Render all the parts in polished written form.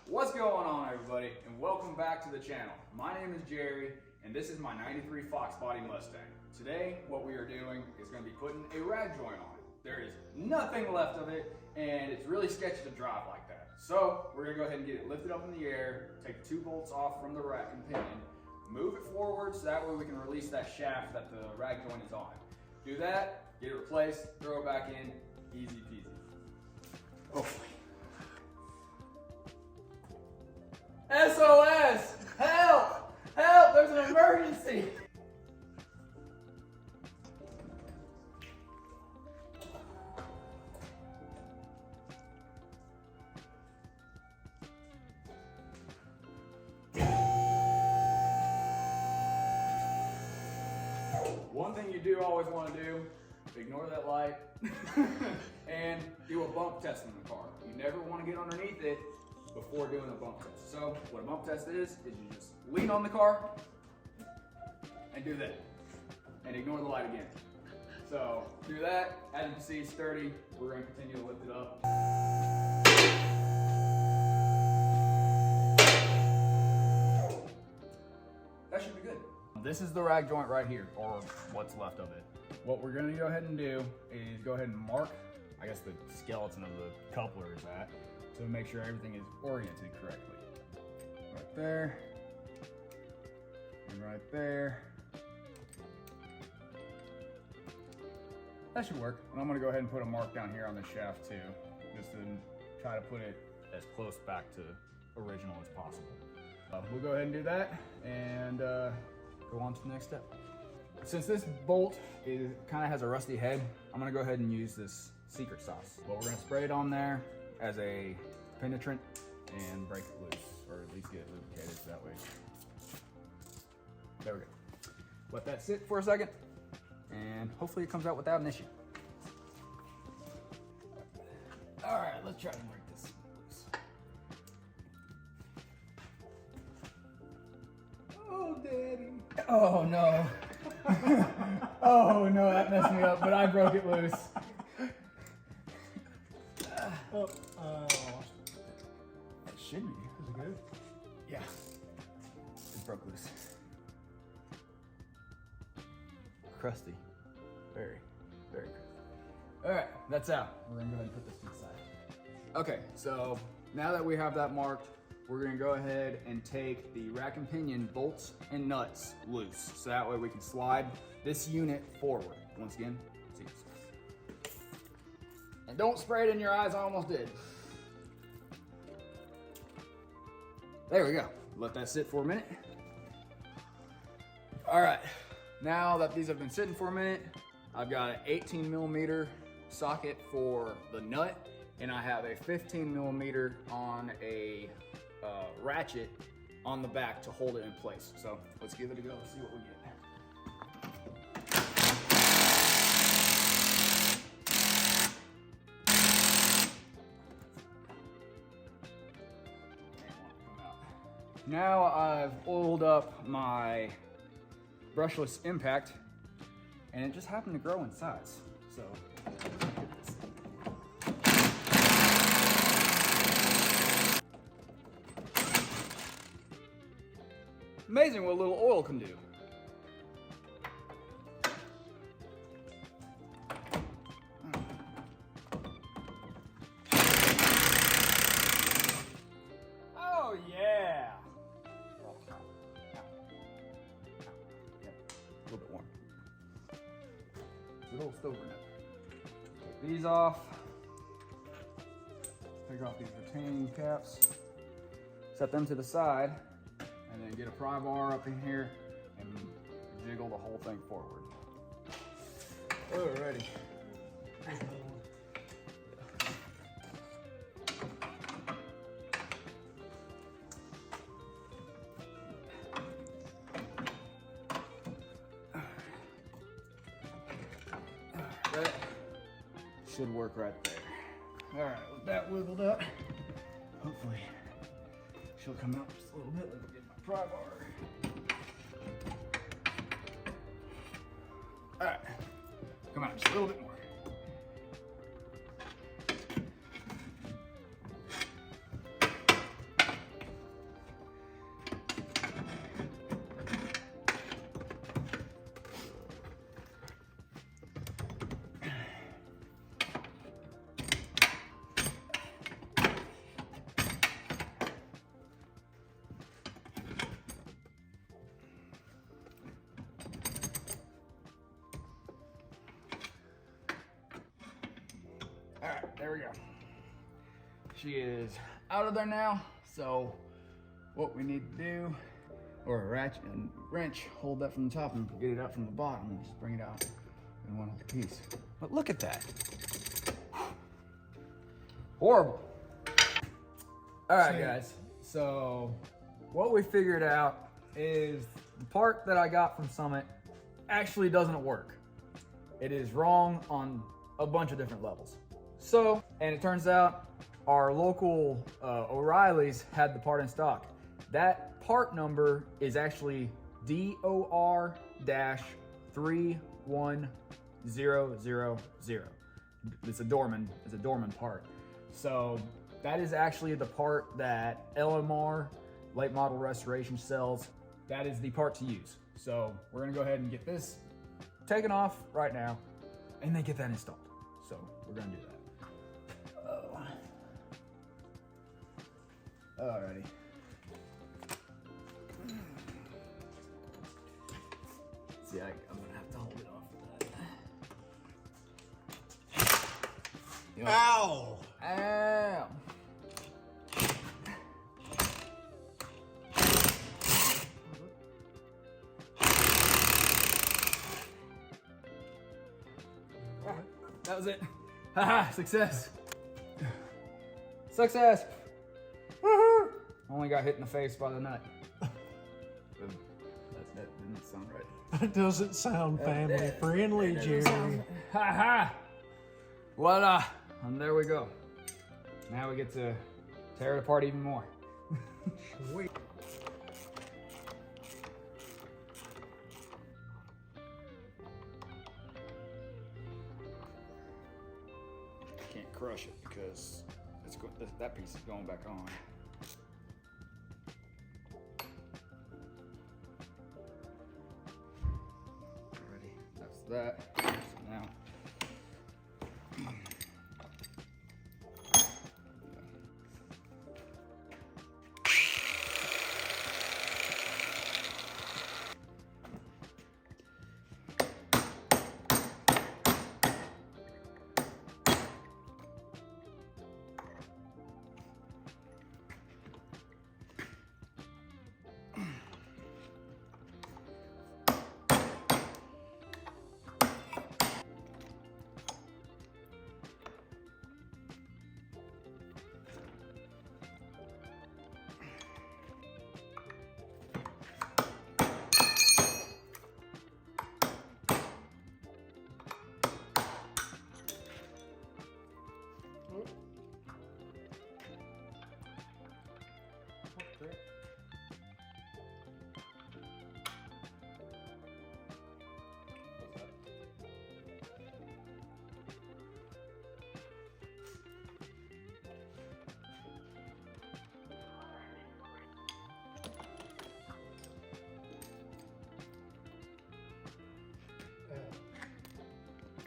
What's going on, everybody, and welcome back to the channel. My name is Jerry, and this is my 93 Foxbody Mustang. Today, what we are doing is going to be putting a rag joint on it. There is nothing left of it, and it's really sketchy to drive like that. So, we're going to go ahead and get it lifted up in the air, take the 2 bolts off from the rack and pinion, move it forward so that way we can release that shaft that the rag joint is on. Do that, get it replaced, throw it back in, easy peasy. Hopefully. SOS! Help! Help! There's an emergency! One thing you do always want to do, ignore that light, and do a bump test in the car. You never want to get underneath it before doing a bump test. So what a bump test is you just lean on the car and do that. And ignore the light again. So do that. As you can see, sturdy. We're going to continue to lift it up. That should be good. This is the rag joint right here, or what's left of it. What we're going to go ahead and do is go ahead and mark, I guess, the skeleton of the coupler is at, to make sure everything is oriented correctly. Right there, and right there. That should work. And I'm gonna go ahead and put a mark down here on the shaft too, just to try to put it as close back to original as possible. We'll go ahead and do that and go on to the next step. Since this bolt kind of has a rusty head, I'm gonna go ahead and use this secret sauce. Well, we're gonna spray it on there as a penetrant and break it loose, or at least get it lubricated so that way. There we go. Let that sit for a second, and hopefully it comes out without an issue. All right, let's try to break this loose. Oh, Daddy. Oh, no. Oh, no, that messed me up, but I broke it loose. It should be. Is it good? Yeah. It broke loose. Crusty. Very, very crusty. Alright, that's out. We're gonna go ahead and put this to the side. Okay, so now that we have that marked, we're gonna go ahead and take the rack and pinion bolts and nuts loose. So that way we can slide this unit forward. Once again, see. And don't spray it in your eyes, I almost did. There we go. Let that sit for a minute. All right, now that these have been sitting for a minute, I've got an 18mm socket for the nut, and I have a 15mm on a ratchet on the back to hold it in place. So let's give it a go and see what we get. Now I've oiled up my brushless impact, and it just happened to grow in size. So, amazing what a little oil can do. Oh yeah! A little bit warm. Good old stover nut. Take these off. Take off these retaining caps. Set them to the side, and then get a pry bar up in here and jiggle the whole thing forward. Alrighty. That should work right there. All right, with that wiggled up, hopefully she'll come out just a little bit. Let me get my pry bar. All right, come out just a little bit more. there we go. She is out of there now. So what we need to do, or a ratchet and wrench, hold that from the top and get it out from the bottom and just bring it out in one piece. But look at that. Horrible. All right, guys. So what we figured out is the part that I got from Summit actually doesn't work. It is wrong on a bunch of different levels. So, and it turns out our local O'Reilly's had the part in stock. That part number is actually DOR-31000. It's a Dorman part. So that is actually the part that LMR, late model restoration, sells. That is the part to use. So we're gonna go ahead and get this taken off right now and then get that installed. So we're gonna do that. Alrighty. See, I'm gonna have to hold it off for that. Ow! Ow! That was it. Haha, success. Success. Woohoo! Only got hit in the face by the nut. That didn't sound right. That doesn't sound family friendly, Jerry. Haha! Voila! And there we go. Now we get to tear it apart even more. Sweet. Can't crush it because that piece is going back on. Alrighty, that's that. So now.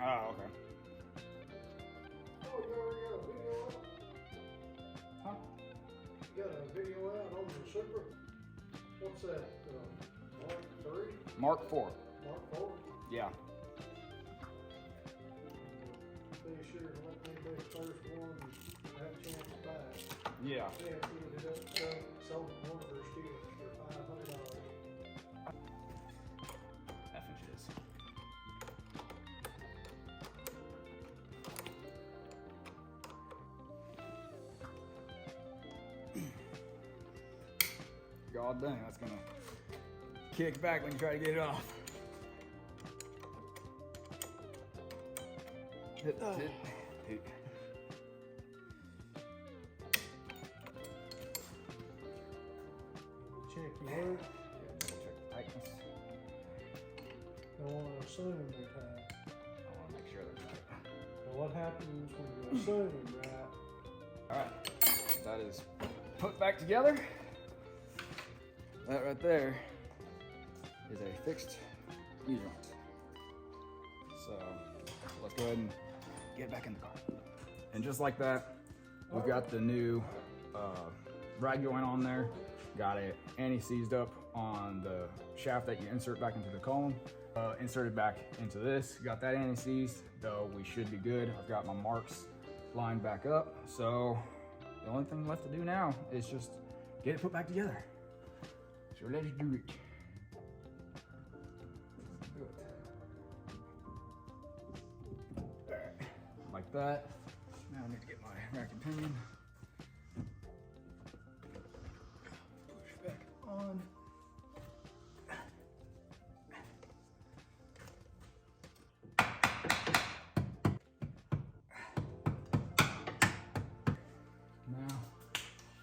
Oh, okay. Oh, you already got a video out? Huh? You got a video out on the Super? What's that? Mark 3? Mark 4. Mark 4? Yeah. Be sure to let me be the first one to have a chance back. Yeah. Yeah, if you ended up sold one of their steelers for $500. Effing shiz. God dang, that's gonna kick back when you try to get it off. Hit. Check your work. Yeah, double check the tightness. Don't want to assume they're tight. I want to make sure they're tight. Well, what happens when you assume, right? Alright, that is put back together. That right there is a fixed U-joint. So let's go ahead and get back in the car. And just like that, we've got the new rag joint on there. Got it anti-seized up on the shaft that you insert back into the column. Inserted back into this. Got that anti-seized, though we should be good. I've got my marks lined back up. So the only thing left to do now is just get it put back together. So let's do it. Like that. Now I need to get my rack and pinion. Push back on. Now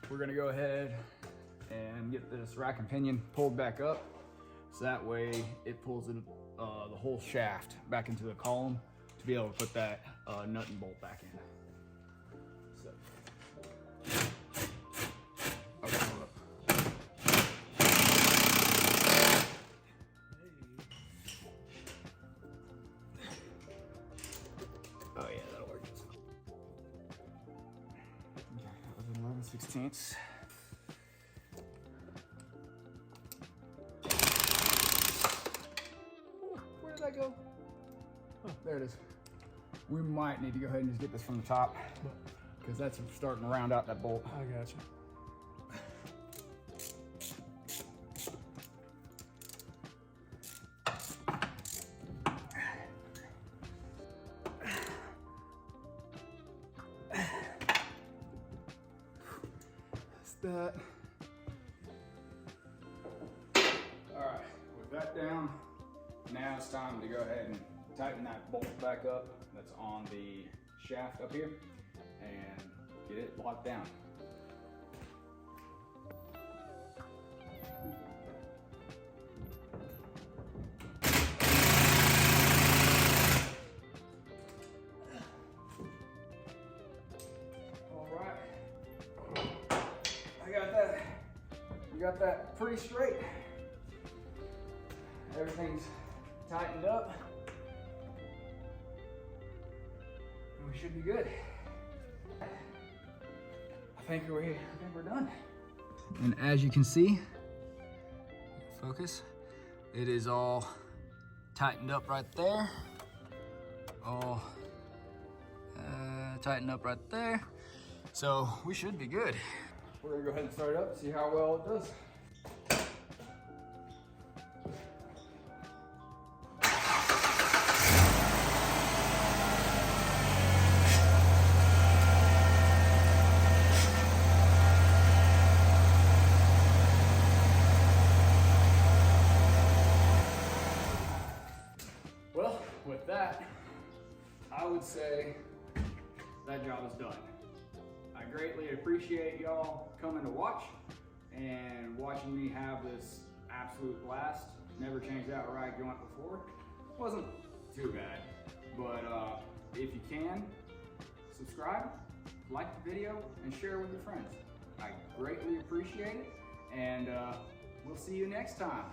we're gonna go ahead and get this rack and pinion pulled back up, so that way it pulls it, the whole shaft back into the column to be able to put that nut and bolt back in. So, okay, hold up. Oh yeah, that'll work. Okay, that was 11/16. Where did that go? Oh, there it is. We might need to go ahead and just get this from the top, because that's starting to round out that bolt. I got you. That's that. All right, with that down, now it's time to go ahead and tighten that bolt back up that's on the shaft up here and get it locked down. All right, we got that pretty straight. Everything's tightened up. We should be good. I think we're done. And as you can see, focus, it is all tightened up right there. All tightened up right there. So we should be good. We're gonna go ahead and start it up, see how well it does. Well, with that, I would say that job is done. I greatly appreciate y'all coming to watch and watching me have this absolute blast. Never changed out a rag joint before. Wasn't too bad, but if you can, subscribe, like the video, and share with your friends. I greatly appreciate it, and we'll see you next time.